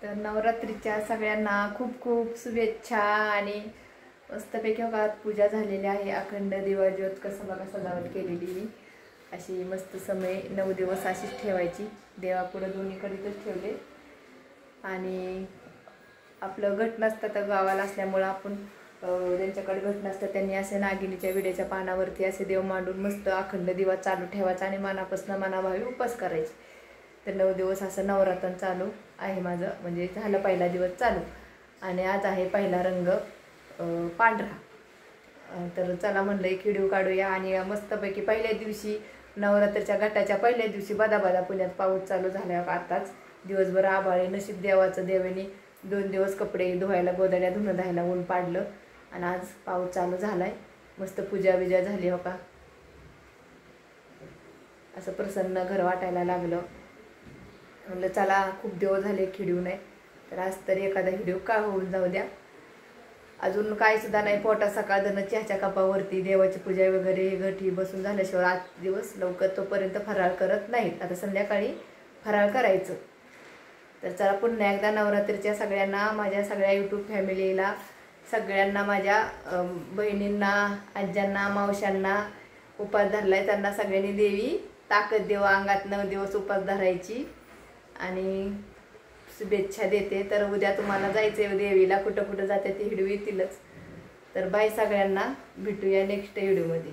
तर नवरात्रीच्या सगळ्यांना खूप खूप शुभेच्छा। आणि मस्तपैकी बघा पूजा झालेली आहे। अखंड दिवा ज्योत कसं बघा सजावट केलेली अशी मस्त समय 9 दिवस अशीच ठेवायची। देवापुढे दोन्हीकडेच ठेवले। आणि आपलं घट नसतं तर गावाला असल्यामुळे आपण ज्यांच्याकडे घट नसतं त्यांनी असे नागिनीच्या विड्याच्या पानावरती असे देव मांडून मस्त अखंड दिवा चालू ठेवायचा आणि मनापासून मनाभावी उपास करायचे। तर 9 दिवस असं नवरात्र चालू आहे माझं, म्हणजे झालं पहिला दिवस चालू। आणि आज आहे पहिला रंग पांढरा। तर चला म्हणलं एक व्हिडिओ काढूया। आणि मस्तपैकी पहिल्या दिवशी नवरात्रच्या घटाच्या पहिल्या दिवशी बदा पुण्यात पाऊस चालू झाला। आताच दिवसभर आभाळे, नशीब देवाचं देवाने 2 दिवस कपडे धुवायला गोधड्या धुणं धायला ऊन पाडलं आणि आज पाऊस चालू झालाय। मस्त पूजा बिजा झाली हो का, असं प्रसन्न घर वाटायला लागलं। म्हणलं चला खूप दिवस झाले व्हिडिओ नाही, तर आज तरी एखादा व्हिडिओ का होऊन जाऊ द्या। अजून काय सुद्धा नाही, पोटात सकाळ जण चहाच्या कपावरती देवाची पूजा वगैरे घटी बसून झाल्याशिवाय आज दिवस लवकर तोपर्यंत फराळ करत नाहीत। आता संध्याकाळी फराळ करायचं। तर चला पुन्हा एकदा नवरात्रीच्या सगळ्यांना, माझ्या सगळ्या यूट्यूब फॅमिलीला, सगळ्यांना, माझ्या बहिणींना, आज्यांना, मावशांना उपास धरलाय त्यांना सगळ्यांनी देवी ताकद देवा, अंगात 9 दिवस उपास धरायची आणि शुभेच्छा देते। तर उद्या तुम्हाला जायचं देवीला, कुठं कुठं जाते ते व्हिडिओ येतीलच। तर बाय सगळ्यांना, भेटूया नेक्स्ट व्हिडिओमध्ये।